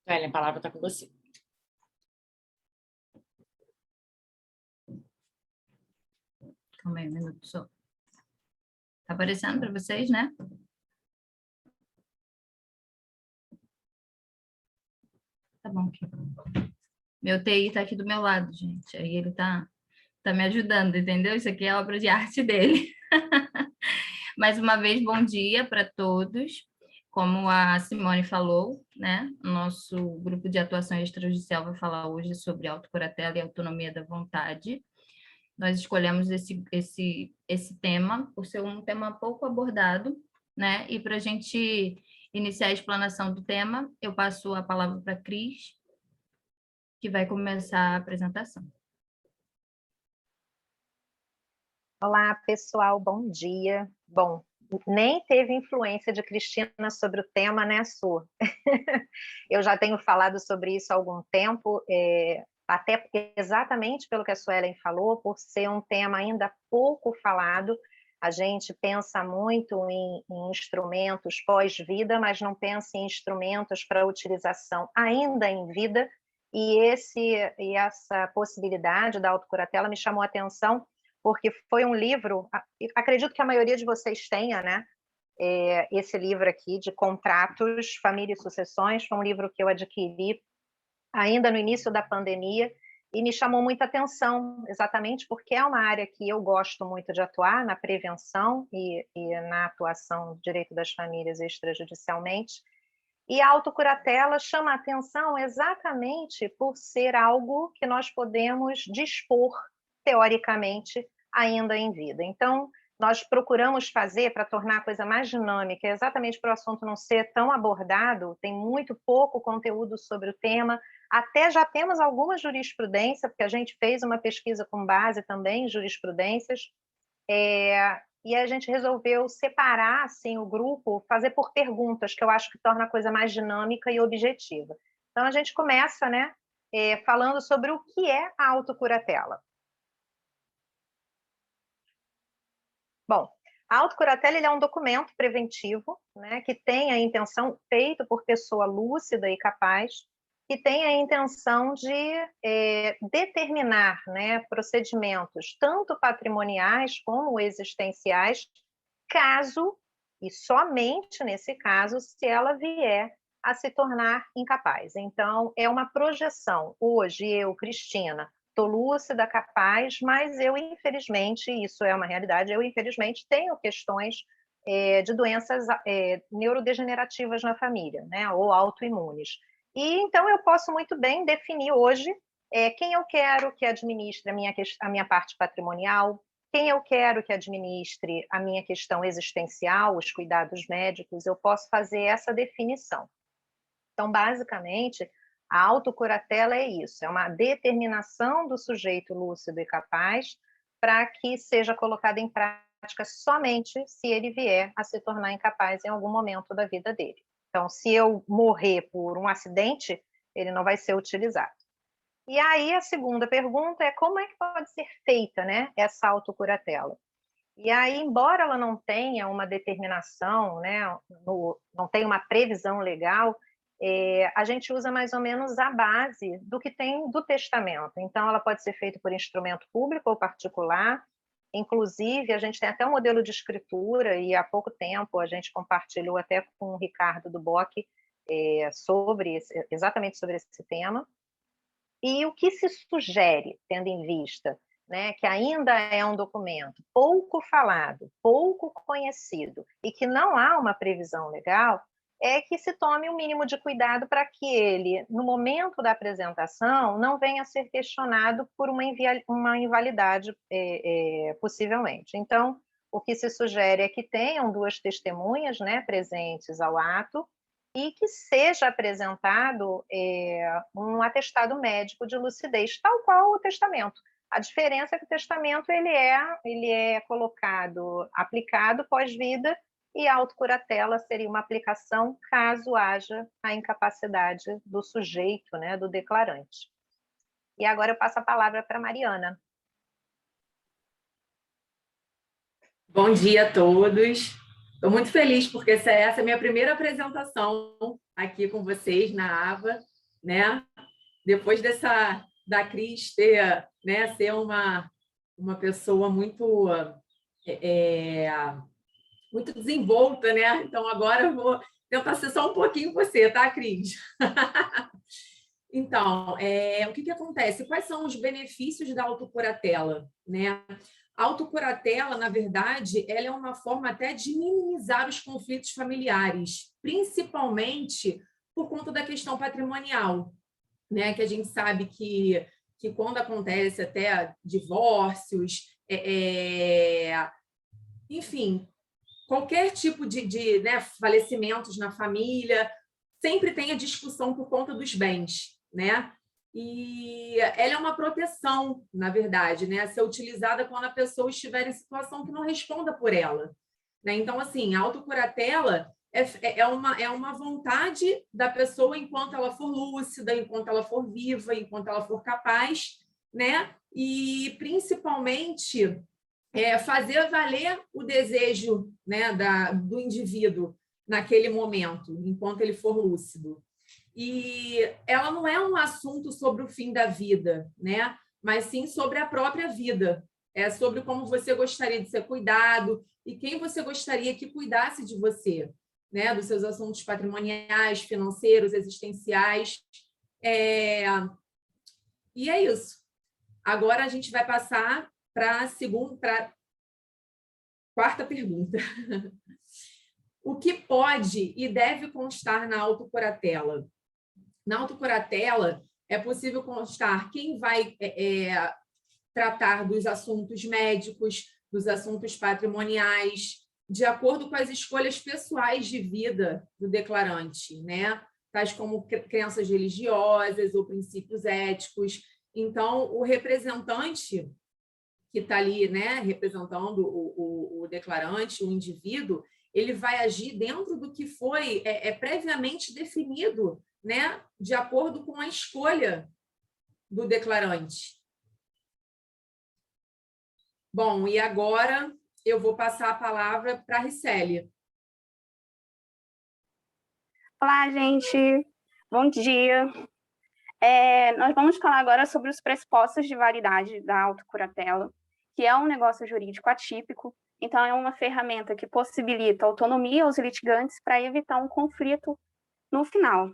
Suelen, a palavra está com você. Calma aí, um minuto só. Tá aparecendo para vocês, né? Tá bom. Meu TI tá aqui do meu lado, gente. Aí ele tá me ajudando, entendeu? Isso aqui é obra de arte dele. Mais uma vez, bom dia para todos. Como a Simone falou, né? Nosso grupo de atuação extrajudicial vai falar hoje sobre autocuratela e autonomia da vontade. Nós escolhemos esse tema por ser um tema pouco abordado, né? E para a gente iniciar a explanação do tema, eu passo a palavra para a Cris, que vai começar a apresentação. Olá, pessoal, bom dia. Bom, nem teve influência de Cristina sobre o tema, né, Su? Eu já tenho falado sobre isso há algum tempo, até exatamente pelo que a Suelen falou, por ser um tema ainda pouco falado. A gente pensa muito em instrumentos pós-vida, mas não pensa em instrumentos para utilização ainda em vida, e essa possibilidade da autocuratela me chamou a atenção, porque foi um livro, acredito que a maioria de vocês tenha, né? Esse livro aqui, de Contratos, Família e Sucessões, foi um livro que eu adquiri ainda no início da pandemia, e me chamou muita atenção, exatamente porque é uma área que eu gosto muito de atuar, na prevenção e na atuação do direito das famílias extrajudicialmente, e a autocuratela chama a atenção exatamente por ser algo que nós podemos dispor, teoricamente, ainda em vida. Então, nós procuramos fazer para tornar a coisa mais dinâmica, exatamente para o assunto não ser tão abordado, tem muito pouco conteúdo sobre o tema, até já temos alguma jurisprudência, porque a gente fez uma pesquisa com base também em jurisprudências, e a gente resolveu separar assim, o grupo, fazer por perguntas, que eu acho que torna a coisa mais dinâmica e objetiva. Então, a gente começa, né, falando sobre o que é a autocuratela. Bom, a autocuratela é um documento preventivo, né, que tem a intenção, feito por pessoa lúcida e capaz, que tem a intenção de determinar, né, procedimentos tanto patrimoniais como existenciais, caso, e somente nesse caso, se ela vier a se tornar incapaz. Então, é uma projeção. Hoje, eu, Cristina, estou lúcida, capaz, mas eu, infelizmente, isso é uma realidade, eu, infelizmente, tenho questões de doenças neurodegenerativas na família, né, ou autoimunes. E, então, eu posso muito bem definir hoje quem eu quero que administre a minha parte patrimonial, quem eu quero que administre a minha questão existencial, os cuidados médicos, eu posso fazer essa definição. Então, basicamente, a autocuratela é isso, é uma determinação do sujeito lúcido e capaz para que seja colocada em prática somente se ele vier a se tornar incapaz em algum momento da vida dele. Então, se eu morrer por um acidente, ele não vai ser utilizado. E aí, a segunda pergunta é como é que pode ser feita, né, essa autocuratela? E aí, embora ela não tenha uma determinação, né, não tenha uma previsão legal, a gente usa mais ou menos a base do que tem do testamento. Então, ela pode ser feita por instrumento público ou particular. Inclusive, a gente tem até um modelo de escritura, e há pouco tempo a gente compartilhou até com o Ricardo Duboc exatamente sobre esse tema. E o que se sugere, tendo em vista, né, que ainda é um documento pouco falado, pouco conhecido, e que não há uma previsão legal, é que se tome o mínimo de cuidado para que ele, no momento da apresentação, não venha a ser questionado por uma invalidade, possivelmente. Então, o que se sugere é que tenham duas testemunhas, né, presentes ao ato, e que seja apresentado um atestado médico de lucidez, tal qual o testamento. A diferença é que o testamento ele é colocado, aplicado pós-vida, e a autocuratela seria uma aplicação caso haja a incapacidade do sujeito, né, do declarante. E agora eu passo a palavra para a Mariana. Bom dia a todos. Estou muito feliz, porque essa é a minha primeira apresentação aqui com vocês na AVA, né? Depois da Cris ter, né, ser uma pessoa muito, muito desenvolta, né? Então, agora eu vou tentar ser só um pouquinho você, tá, Cris? Então, o que acontece? Quais são os benefícios da autocuratela, né? A autocuratela, na verdade, ela é uma forma até de minimizar os conflitos familiares, principalmente por conta da questão patrimonial, né? Que a gente sabe que quando acontece até divórcios, enfim, qualquer tipo de né, falecimentos na família, sempre tem a discussão por conta dos bens, né? E ela é uma proteção, na verdade, né? A ser utilizada quando a pessoa estiver em situação que não responda por ela, né? Então, assim, a autocuratela é uma vontade da pessoa enquanto ela for lúcida, enquanto ela for viva, enquanto ela for capaz, né? E, principalmente, fazer valer o desejo, né, do indivíduo naquele momento, enquanto ele for lúcido. E ela não é um assunto sobre o fim da vida, né? Mas sim sobre a própria vida. É sobre como você gostaria de ser cuidado e quem você gostaria que cuidasse de você, né? Dos seus assuntos patrimoniais, financeiros, existenciais. E é isso. Agora a gente vai passar para a quarta pergunta. O que pode e deve constar na autocuratela? Na autocuratela, é possível constar quem vai tratar dos assuntos médicos, dos assuntos patrimoniais, de acordo com as escolhas pessoais de vida do declarante, né? Tais como crenças religiosas ou princípios éticos. Então, o representante que está ali, né, representando o declarante, o indivíduo, ele vai agir dentro do que foi previamente definido, né, de acordo com a escolha do declarante. Bom, e agora eu vou passar a palavra para a Ricélia. Olá, gente. Bom dia. Nós vamos falar agora sobre os pressupostos de validade da autocuratela, que é um negócio jurídico atípico, então é uma ferramenta que possibilita autonomia aos litigantes para evitar um conflito no final.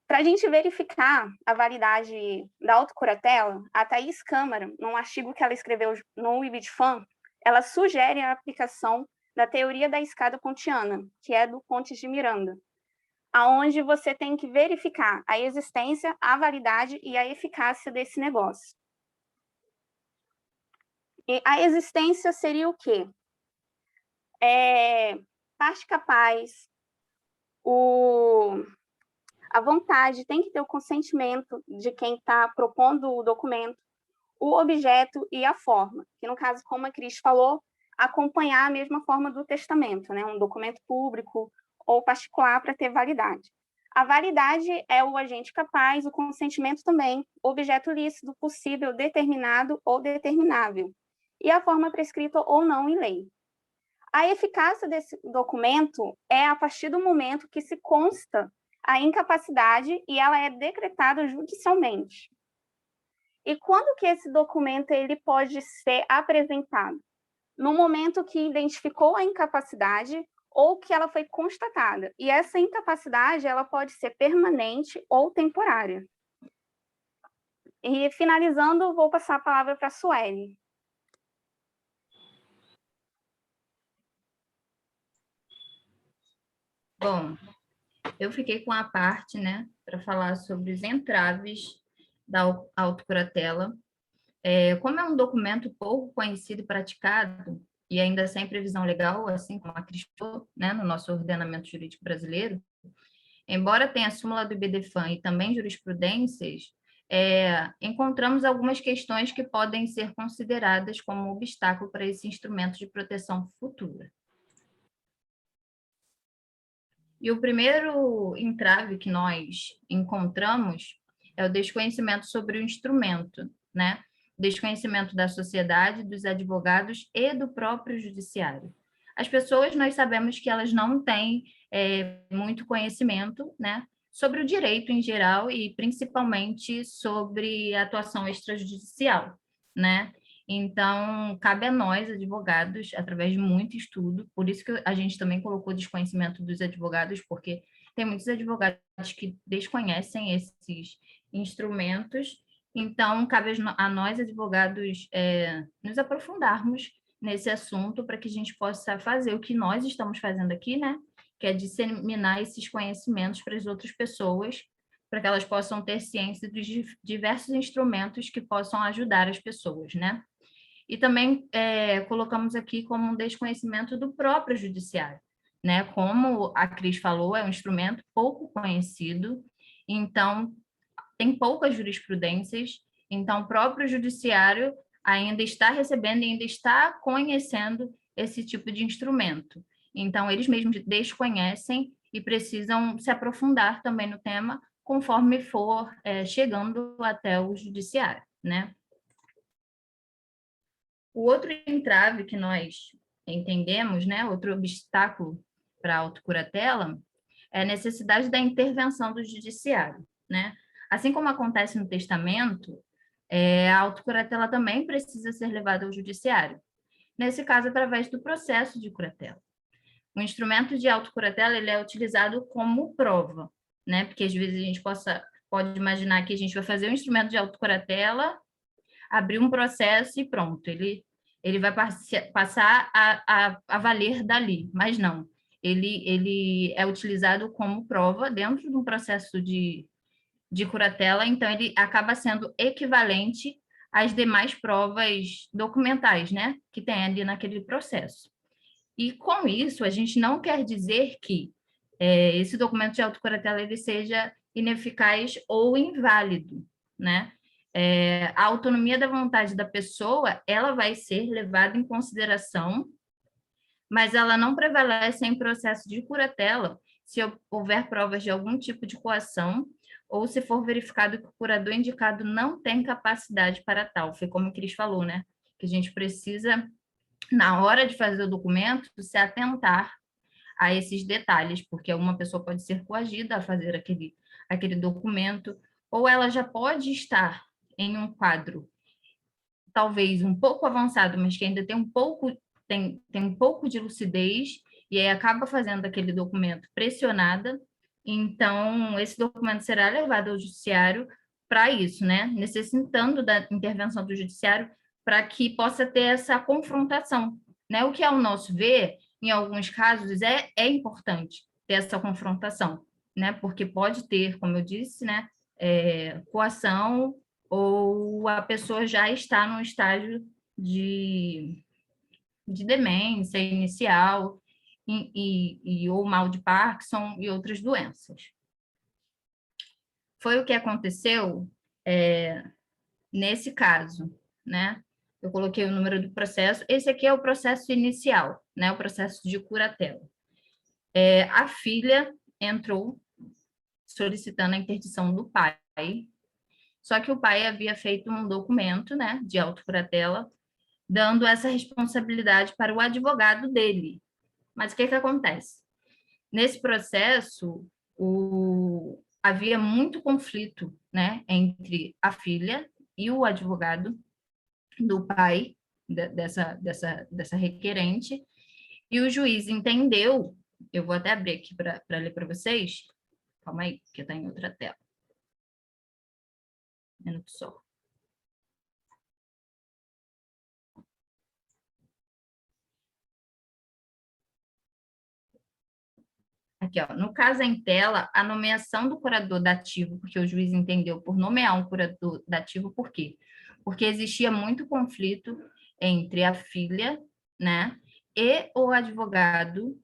Para a gente verificar a validade da autocuratela, a Thaís Câmara, num artigo que ela escreveu no IBDFAN, ela sugere a aplicação da teoria da escada pontiana, que é do Pontes de Miranda, aonde você tem que verificar a existência, a validade e a eficácia desse negócio. E a existência seria o quê? Parte capaz, a vontade, tem que ter o consentimento de quem está propondo o documento, o objeto e a forma, que no caso, como a Cris falou, acompanhar a mesma forma do testamento, né? Um documento público ou particular para ter validade. A validade é o agente capaz, o consentimento também, objeto lícito, possível, determinado ou determinável, e a forma prescrita ou não em lei. A eficácia desse documento é a partir do momento que se consta a incapacidade e ela é decretada judicialmente. E quando que esse documento ele pode ser apresentado? No momento que identificou a incapacidade ou que ela foi constatada. E essa incapacidade ela pode ser permanente ou temporária. E finalizando, vou passar a palavra para a Sueli. Bom, eu fiquei com a parte, né, para falar sobre os entraves da autocuratela. Como é um documento pouco conhecido e praticado, e ainda sem previsão legal, assim como a Cris falou, né, no nosso ordenamento jurídico brasileiro, embora tenha a súmula do IBDFAN e também jurisprudências, encontramos algumas questões que podem ser consideradas como obstáculo para esse instrumento de proteção futura. E o primeiro entrave que nós encontramos é o desconhecimento sobre o instrumento, né? Desconhecimento da sociedade, dos advogados e do próprio judiciário. as pessoas, nós sabemos que elas não têm muito conhecimento, né, sobre o direito em geral e principalmente sobre a atuação extrajudicial, né? Então, cabe a nós, advogados, através de muito estudo, por isso que a gente também colocou desconhecimento dos advogados, porque tem muitos advogados que desconhecem esses instrumentos, então cabe a nós, advogados, nos aprofundarmos nesse assunto para que a gente possa fazer o que nós estamos fazendo aqui, né? Que é disseminar esses conhecimentos para as outras pessoas, para que elas possam ter ciência dos diversos instrumentos que possam ajudar as pessoas, né? E também colocamos aqui como um desconhecimento do próprio judiciário, né? Como a Cris falou, é um instrumento pouco conhecido, então tem poucas jurisprudências, então o próprio judiciário ainda está recebendo e ainda está conhecendo esse tipo de instrumento. Então, eles mesmos desconhecem e precisam se aprofundar também no tema conforme for chegando até o judiciário, né? O outro entrave que nós entendemos, né, outro obstáculo para a autocuratela, é a necessidade da intervenção do judiciário, né? Assim como acontece no testamento, a autocuratela também precisa ser levada ao judiciário. Nesse caso, através do processo de curatela. O instrumento de autocuratela, ele é utilizado como prova, né? Porque às vezes a gente pode imaginar que a gente vai fazer um instrumento de autocuratela, abrir um processo e pronto, ele vai passar a valer dali, mas não. Ele é utilizado como prova dentro de um processo de curatela, então ele acaba sendo equivalente às demais provas documentais, né? Que tem ali naquele processo. E com isso, a gente não quer dizer que esse documento de autocuratela ele seja ineficaz ou inválido, né? A autonomia da vontade da pessoa, ela vai ser levada em consideração, mas ela não prevalece em processo de curatela se houver provas de algum tipo de coação ou se for verificado que o curador indicado não tem capacidade para tal. Foi como o Cris falou, né? Que a gente precisa, na hora de fazer o documento, se atentar a esses detalhes, porque uma pessoa pode ser coagida a fazer aquele documento, ou ela já pode estar em um quadro talvez um pouco avançado, mas que ainda tem um pouco de lucidez, e aí acaba fazendo aquele documento pressionada, então esse documento será levado ao judiciário para isso, né? Necessitando da intervenção do judiciário para que possa ter essa confrontação, né? O que, ao nosso ver, em alguns casos, é importante ter essa confrontação, né? Porque pode ter, como eu disse, né? Coação, ou a pessoa já está num estágio de demência inicial, ou mal de Parkinson e outras doenças. Foi o que aconteceu nesse caso, né? Eu coloquei o número do processo. Esse aqui é o processo inicial, né? O processo de curatela. A filha entrou solicitando a interdição do pai, só que o pai havia feito um documento, né, de autocuratela, dando essa responsabilidade para o advogado dele. Mas o que acontece? Nesse processo, havia muito conflito, né, entre a filha e o advogado do pai dessa requerente, e o juiz entendeu, eu vou até abrir aqui para ler para vocês, calma aí, que está em outra tela. Um minuto só. Aqui, ó, no caso em tela, a nomeação do curador dativo, porque o juiz entendeu por nomear um curador dativo, por quê? Porque existia muito conflito entre a filha, né, e o advogado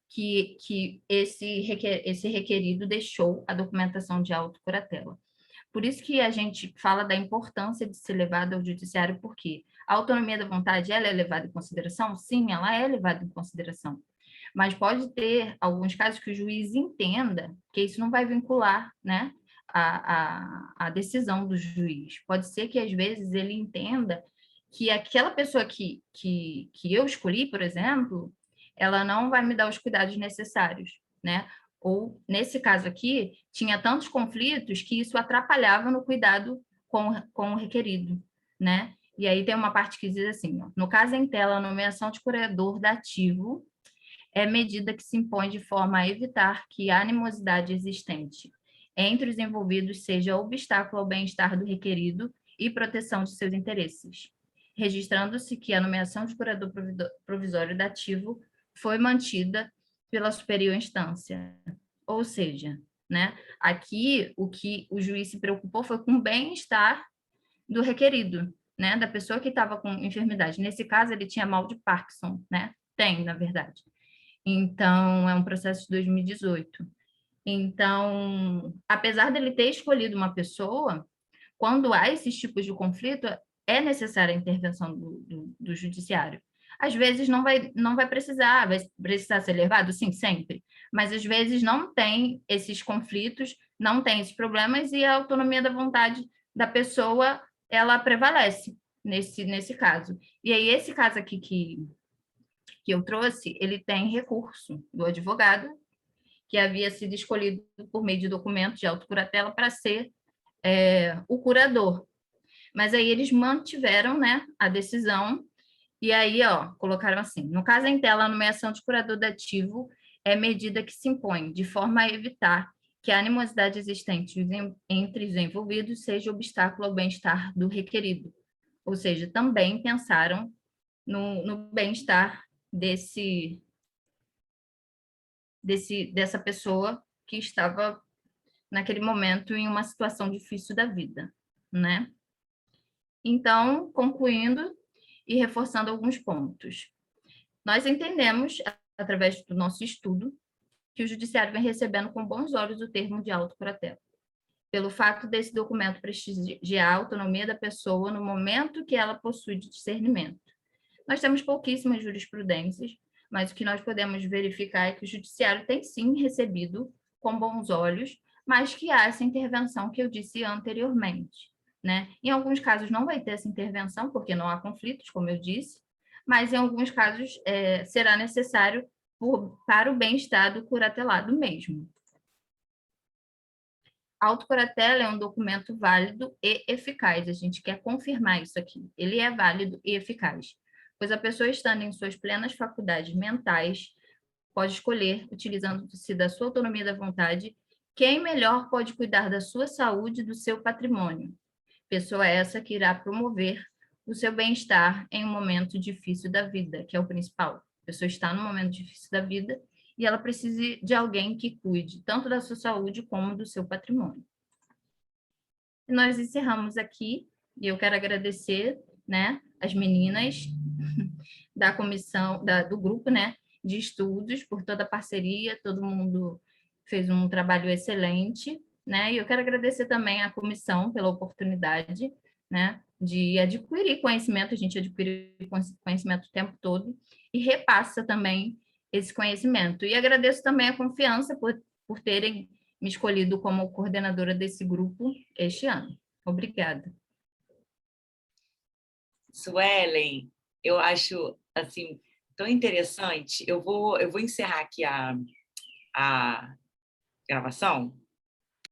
que esse requerido deixou a documentação de autocuratela. Por isso que a gente fala da importância de ser levada ao judiciário, porque a autonomia da vontade, ela é levada em consideração? Sim, ela é levada em consideração. Mas pode ter alguns casos que o juiz entenda que isso não vai vincular, né, a decisão do juiz. Pode ser que, às vezes, ele entenda que aquela pessoa que eu escolhi, por exemplo, ela não vai me dar os cuidados necessários, né? Ou, nesse caso aqui, tinha tantos conflitos que isso atrapalhava no cuidado com o requerido, né? E aí tem uma parte que diz assim, ó, no caso em tela, a nomeação de curador dativo é medida que se impõe de forma a evitar que a animosidade existente entre os envolvidos seja obstáculo ao bem-estar do requerido e proteção de seus interesses, registrando-se que a nomeação de curador provisório dativo foi mantida pela superior instância. Ou seja, né, aqui o que o juiz se preocupou foi com o bem-estar do requerido, né, da pessoa que estava com enfermidade. Nesse caso, ele tinha mal de Parkinson, né? Tem, na verdade. Então, é um processo de 2018. Então, apesar dele ter escolhido uma pessoa, quando há esses tipos de conflito, é necessária a intervenção do judiciário. Às vezes não vai precisar ser levado, sim, sempre, mas às vezes não tem esses conflitos, não tem esses problemas e a autonomia da vontade da pessoa, ela prevalece nesse caso. E aí, esse caso aqui que eu trouxe, ele tem recurso do advogado, que havia sido escolhido por meio de documentos de autocuratela para ser o curador. Mas aí eles mantiveram, né, a decisão, e aí, ó, colocaram assim, no caso em tela, a nomeação de curador dativo é medida que se impõe, de forma a evitar que a animosidade existente entre os envolvidos seja obstáculo ao bem-estar do requerido. Ou seja, também pensaram no bem-estar dessa pessoa que estava naquele momento em uma situação difícil da vida, né? Então, concluindo e reforçando alguns pontos. Nós entendemos, através do nosso estudo, que o judiciário vem recebendo com bons olhos o termo de autocuratela, pelo fato desse documento prestigiar a autonomia da pessoa no momento que ela possui de discernimento. Nós temos pouquíssimas jurisprudências, mas o que nós podemos verificar é que o judiciário tem sim recebido com bons olhos, mas que há essa intervenção que eu disse anteriormente, né? Em alguns casos não vai ter essa intervenção, porque não há conflitos, como eu disse, mas em alguns casos será necessário para o bem-estar do curatelado mesmo. A autocuratela é um documento válido e eficaz, a gente quer confirmar isso aqui. Ele é válido e eficaz, pois a pessoa estando em suas plenas faculdades mentais pode escolher, utilizando-se da sua autonomia da vontade, quem melhor pode cuidar da sua saúde e do seu patrimônio. Pessoa essa que irá promover o seu bem-estar em um momento difícil da vida, que é o principal. A pessoa está num momento difícil da vida e ela precisa de alguém que cuide tanto da sua saúde como do seu patrimônio. E nós encerramos aqui, e eu quero agradecer, né, as meninas da comissão, do grupo, né, de estudos, por toda a parceria, todo mundo fez um trabalho excelente, né, e eu quero agradecer também à comissão pela oportunidade, né, de adquirir conhecimento, a gente adquire conhecimento o tempo todo, e repassa também esse conhecimento. E agradeço também a confiança por terem me escolhido como coordenadora desse grupo este ano. Obrigada. Suelen, eu acho assim tão interessante. Eu vou encerrar aqui a gravação